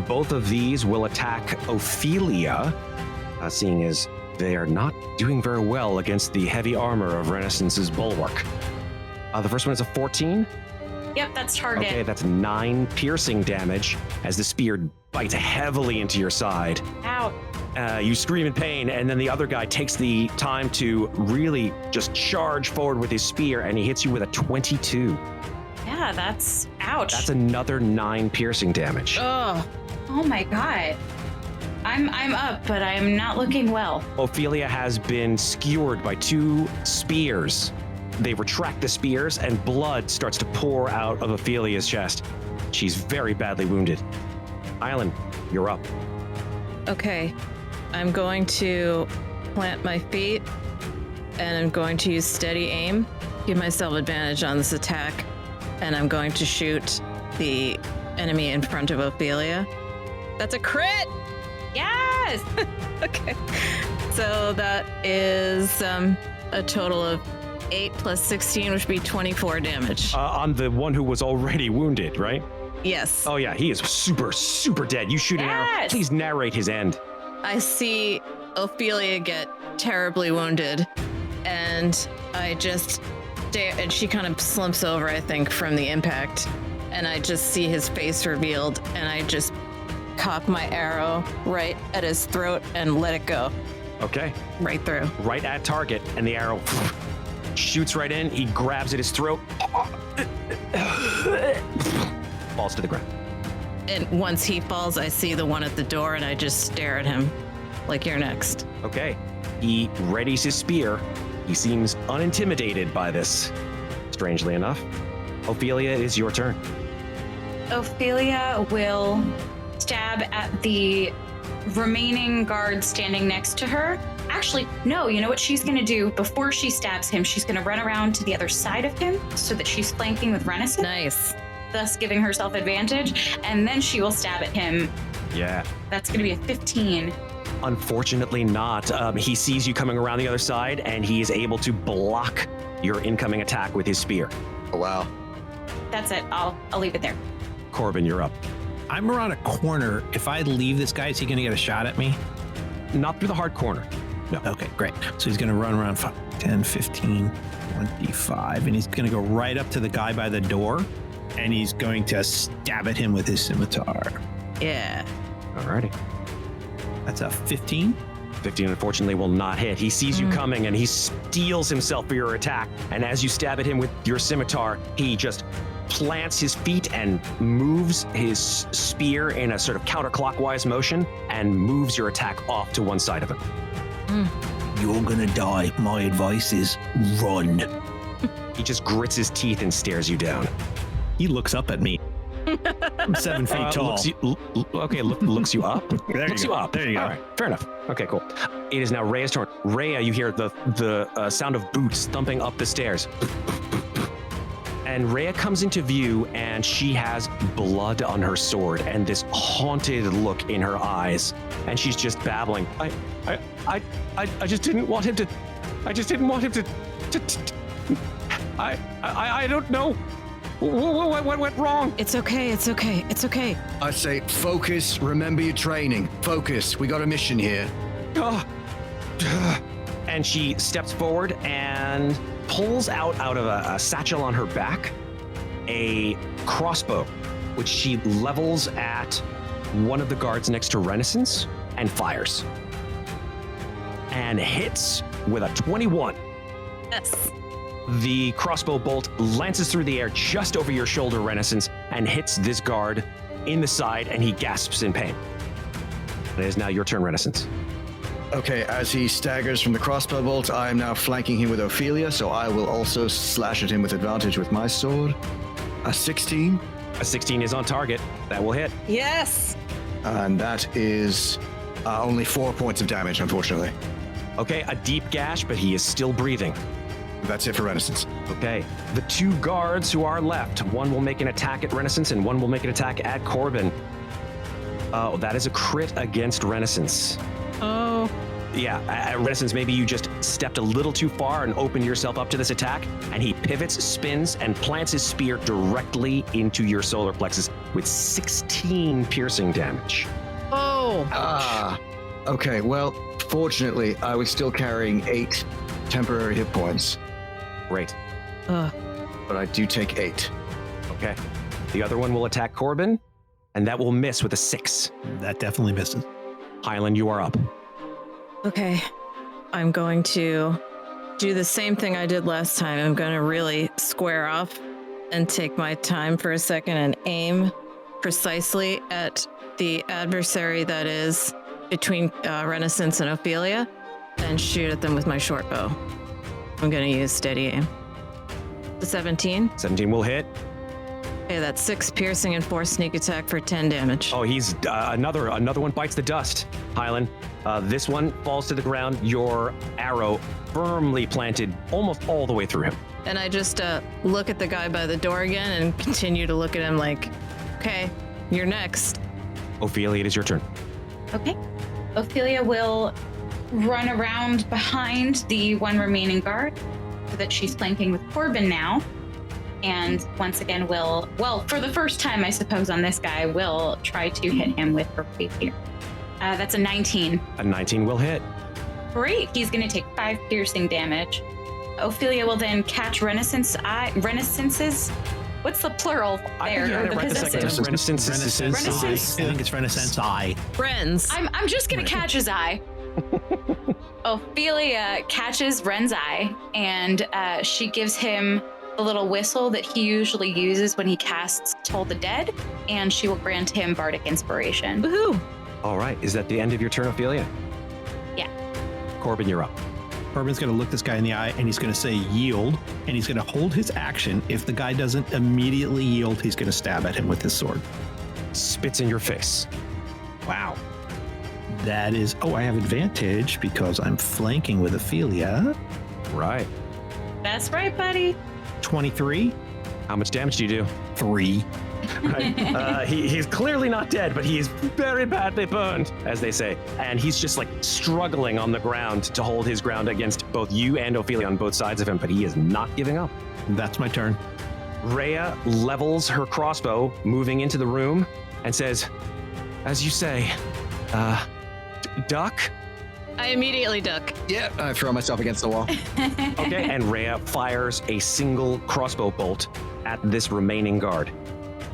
Both of these will attack Ofelia, seeing as they are not doing very well against the heavy armor of Renaissance's bulwark. The first one is a 14. Yep, that's target. Okay, that's 9 piercing damage as the spear bites heavily into your side. Ow. You scream in pain, and then the other guy takes the time to really just charge forward with his spear, and he hits you with a 22. Yeah, that's... Ouch. That's another 9 piercing damage. Oh my god. I'm up, but I'm not looking well. Ofelia has been skewered by 2 spears. They retract the spears, and blood starts to pour out of Ophelia's chest. She's very badly wounded. Hylan, you're up. Okay. I'm going to plant my feet, and I'm going to use steady aim, give myself advantage on this attack, and I'm going to shoot the enemy in front of Ofelia. That's a crit! Yes! Okay. So that is a total of 8 plus 16, which would be 24 damage. On the one who was already wounded, right? Yes. Oh yeah, he is super, super dead. You shoot an arrow. Please narrate his end. I see Ofelia get terribly wounded, and I just stare, and she kind of slumps over, I think, from the impact, and I just see his face revealed, and I just cock my arrow right at his throat and let it go. Okay. Right through. Right at target, and the arrow shoots right in. He grabs at his throat. Falls to the ground. And once he falls, I see the one at the door, and I just stare at him like, you're next. Okay. He readies his spear. He seems unintimidated by this, strangely enough. Ofelia, it is your turn. Ofelia will stab at the remaining guard standing next to her. Actually, no, you know what she's going to do? Before she stabs him, she's going to run around to the other side of him so that she's flanking with Renascence. Nice. Thus giving herself advantage, and then she will stab at him. Yeah. That's going to be a 15. Unfortunately not. He sees you coming around the other side, and he is able to block your incoming attack with his spear. Oh, wow. That's it. I'll leave it there. Corbin, you're up. I'm around a corner. If I leave this guy, is he going to get a shot at me? Not through the hard corner. No. Okay, great. So he's going to run around 5, 10, 15, 25, and he's going to go right up to the guy by the door, and he's going to stab at him with his scimitar. Yeah. Alrighty. That's a 15. 15, unfortunately, will not hit. He sees you coming, and he steels himself for your attack. And as you stab at him with your scimitar, he just plants his feet and moves his spear in a sort of counterclockwise motion and moves your attack off to one side of him. You're gonna die. My advice is run. He just grits his teeth and stares you down. He looks up at me. I'm 7 feet tall. Looks you up? Looks you up. There you go. All right, fair enough. Okay, cool. It is now Reya's turn. Reya, you hear the sound of boots thumping up the stairs. And Reya comes into view, and she has blood on her sword and this haunted look in her eyes. And she's just babbling. I just didn't want him to. I just didn't want him to. I don't know. What went wrong? It's okay. I say, focus, remember your training. Focus, we got a mission here. And she steps forward and pulls out of a satchel on her back a crossbow, which she levels at one of the guards next to Renascence and fires. And hits with a 21. Yes. The crossbow bolt lances through the air just over your shoulder, Renascence, and hits this guard in the side, and he gasps in pain. It is now your turn, Renascence. Okay, as he staggers from the crossbow bolt, I am now flanking him with Ofelia, so I will also slash at him with advantage with my sword. A 16. A 16 is on target. That will hit. Yes. And that is only 4 points of damage, unfortunately. Okay, a deep gash, but he is still breathing. That's it for Renascence. Okay, the two guards who are left, one will make an attack at Renascence and one will make an attack at Corbin. Oh, that is a crit against Renascence. Oh. Yeah, Renascence, maybe you just stepped a little too far and opened yourself up to this attack, and he pivots, spins, and plants his spear directly into your solar plexus with 16 piercing damage. Oh. Okay, well, fortunately, I was still carrying 8 temporary hit points, Great. but I do take 8. Okay. The other one will attack Corbin, and that will miss with a 6. That definitely misses. Hylan, you are up. Okay. I'm going to do the same thing I did last time. I'm going to really square off and take my time for a second and aim precisely at the adversary that is between Renascence and Ofelia and shoot at them with my short bow. I'm going to use steady aim. The 17. 17 will hit. Okay, that's 6 piercing and 4 sneak attack for 10 damage. Oh, he's another one bites the dust. Hylan, this one falls to the ground. Your arrow firmly planted almost all the way through him. And I just look at the guy by the door again and continue to look at him like, okay, you're next. Ofelia, it is your turn. Okay. Ofelia will run around behind the one remaining guard so that she's flanking with Corbin now. And once again, for the first time, I suppose, on this guy, will try to hit him with her rapier. That's a 19. A 19 will hit. Great. He's going to take 5 piercing damage. Ophelia will then catch Renaissance's. What's the plural there? Renaissance. I think it's Renaissance Eye. Friends. I'm just going to catch his eye. Ophelia catches Ren's eye, and she gives him the little whistle that he usually uses when he casts Toll the Dead, and she will grant him bardic inspiration. Woohoo! All right. Is that the end of your turn, Ophelia? Yeah. Corbin, you're up. Corbin's going to look this guy in the eye and he's going to say yield, and he's going to hold his action. If the guy doesn't immediately yield, he's going to stab at him with his sword. Spits in your face. Wow. That is, I have advantage because I'm flanking with Ophelia. Right. That's right, buddy. 23. How much damage do you do? 3. Right. He's clearly not dead, but he is very badly burned, as they say. And he's just like struggling on the ground to hold his ground against both you and Ofelia on both sides of him, but he is not giving up. That's my turn. Reya levels her crossbow, moving into the room, and says, as you say, duck? I immediately duck. Yeah, I throw myself against the wall. Okay, and Reya fires a single crossbow bolt at this remaining guard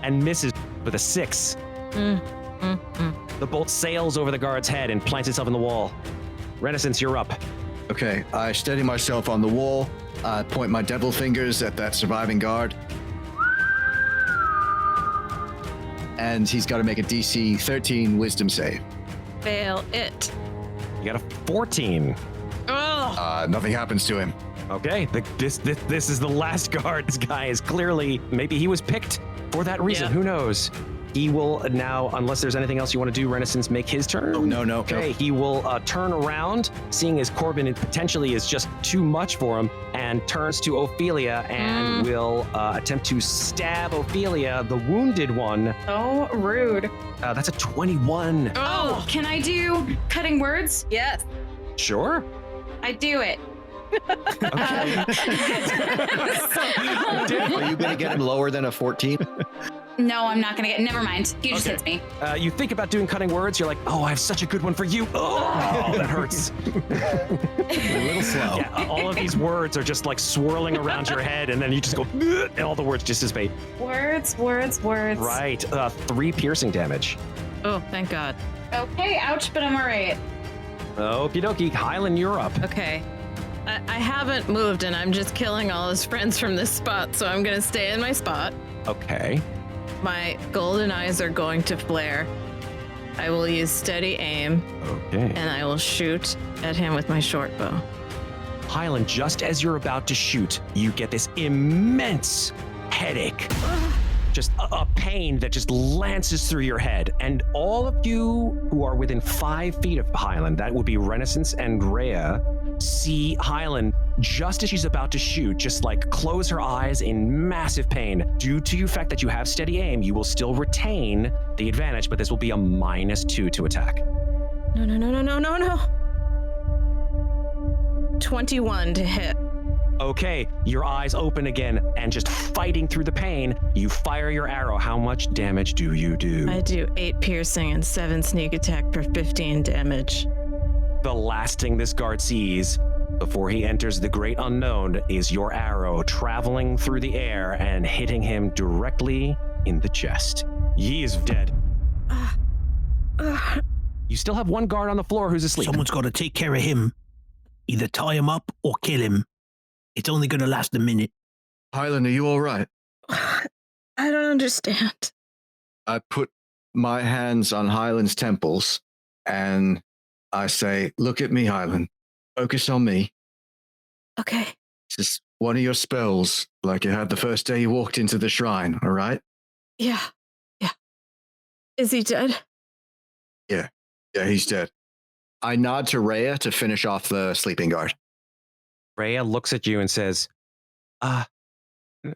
and misses with a 6. The bolt sails over the guard's head and plants itself in the wall. Renascence, you're up. Okay, I steady myself on the wall. I point my devil fingers at that surviving guard. And he's got to make a DC 13 wisdom save. Fail it. You got a 14. Oh. Nothing happens to him. Okay, this is the last guard. This guy is clearly, maybe he was picked for that reason. Yeah. Who knows? He will now, unless there's anything else you want to do, Renascence, make his turn. Oh, no. Okay, he will turn around, seeing as Corbin potentially is just too much for him, and turns to Ofelia and will attempt to stab Ofelia, the wounded one. So rude. That's a 21. Oh, can I do cutting words? Yes. Sure. I do it. Okay. Are you going to get him lower than a 14? No, I'm not going to get... Never mind. He just hits me. You think about doing cutting words. You're like, oh, I have such a good one for you. Oh, that hurts. A little slow. Yeah, all of these words are just like swirling around your head, and then you just go, and all the words just dissipate. Words. Right. 3 piercing damage. Oh, thank God. Okay, ouch, but I'm all right. Okie dokie. Hylan, you're up. Okay. I haven't moved, and I'm just killing all his friends from this spot, so I'm going to stay in my spot. Okay. My golden eyes are going to flare. I will use steady aim, Okay. and I will shoot at him with my short bow. Hylan, just as you're about to shoot, you get this immense headache. Just a pain that just lances through your head. And all of you who are within 5 feet of Hylan, that would be Renascence and Reya, see Hylan just as she's about to shoot, just like close her eyes in massive pain. Due to the fact that you have steady aim, you will still retain the advantage, but this will be a -2 to attack. No. 21 to hit. Okay, your eyes open again, and just fighting through the pain, you fire your arrow. How much damage do you do? I do 8 piercing and 7 sneak attack for 15 damage. The last thing this guard sees before he enters the great unknown is your arrow traveling through the air and hitting him directly in the chest. He is dead. You still have 1 guard on the floor who's asleep. Someone's got to take care of him. Either tie him up or kill him. It's only going to last a minute. Hylan, are you all right? I don't understand. I put my hands on Hylan's temples and I say, look at me, Hylan. Focus on me. Okay. This is one of your spells, like you had the first day you walked into the shrine, all right? Yeah. Is he dead? Yeah, he's dead. I nod to Reya to finish off the sleeping guard. Reya looks at you and says,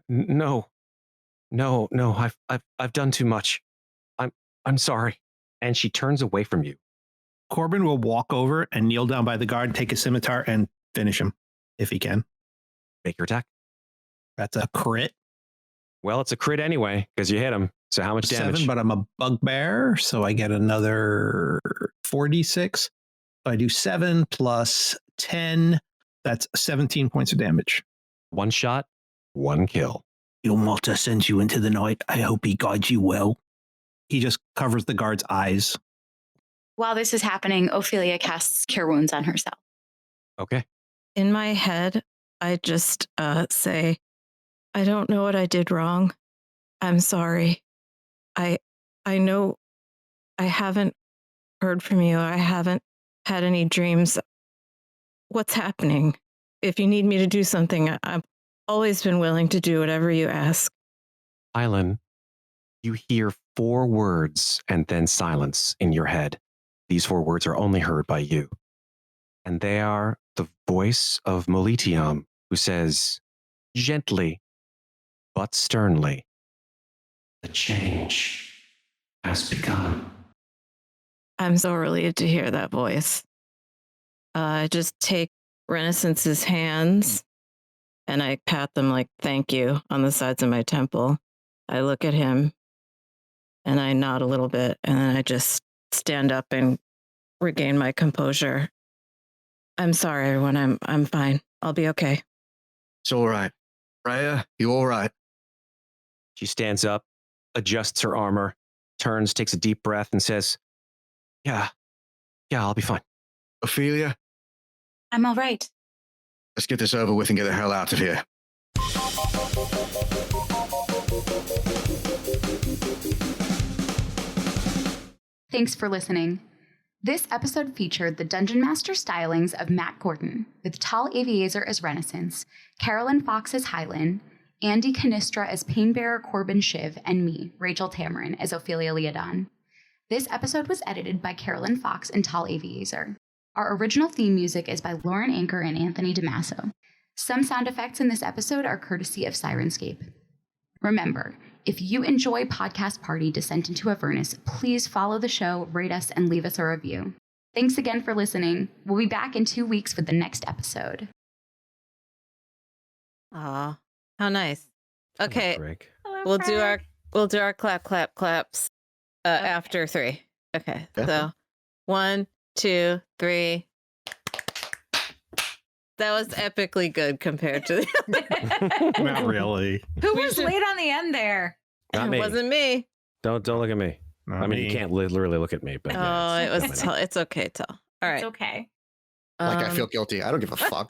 no, I've done too much. I'm sorry. And she turns away from you. Corbin will walk over and kneel down by the guard, take a scimitar, and finish him, if he can. Make your attack. That's a crit. Well, it's a crit anyway, because you hit him. So how much damage? 7, but I'm a bugbear, so I get another 46. So I do 7 plus 10. That's 17 points of damage. 1 shot, 1 kill. Your master sends you into the night. I hope he guides you well. He just covers the guard's eyes. While this is happening, Ofelia casts Cure Wounds on herself. Okay. In my head, I just say, I don't know what I did wrong. I'm sorry. I know I haven't heard from you. I haven't had any dreams. What's happening? If you need me to do something, I've always been willing to do whatever you ask. Hylan, you hear 4 words and then silence in your head. These 4 words are only heard by you. And they are the voice of Molitium, who says, gently, but sternly, the change has begun. I'm so relieved to hear that voice. I just take Renaissance's hands and I pat them like thank you on the sides of my temple. I look at him and I nod a little bit and then I just stand up and regain my composure. I'm sorry, everyone. I'm fine. I'll be okay. It's all right. Reya, you all right? She stands up, adjusts her armor, turns, takes a deep breath, and says, Yeah, I'll be fine. Ofelia? I'm all right. Let's get this over with and get the hell out of here. Thanks for listening. This episode featured the Dungeon Master stylings of Matt Gordon, with Tal Aviezer as Renascence, Carolyn Fox as Hylan, Andy Cannistra as Painbearer Corbin Shiv, and me, Rachel Tamarin, as Ofelia Liadon. This episode was edited by Carolyn Fox and Tal Aviezer. Our original theme music is by Lauren Anker and Anthony DiMasso. Some sound effects in this episode are courtesy of Syrinscape. Remember, if you enjoy Podcast Party Descent into Avernus, please follow the show, rate us, and leave us a review. Thanks again for listening. We'll be back in 2 weeks with the next episode. Aw, how nice. Okay, Greg. we'll do our claps after 3. Okay, so 1, 2, 3. That was epically good compared to the Not really. Who was late on the end there? Not me. It wasn't me. Don't look at me. Not I mean, me. you can't literally look at me, but It was. It's okay, Tal. All right. It's okay. Like I feel guilty. I don't give a fuck.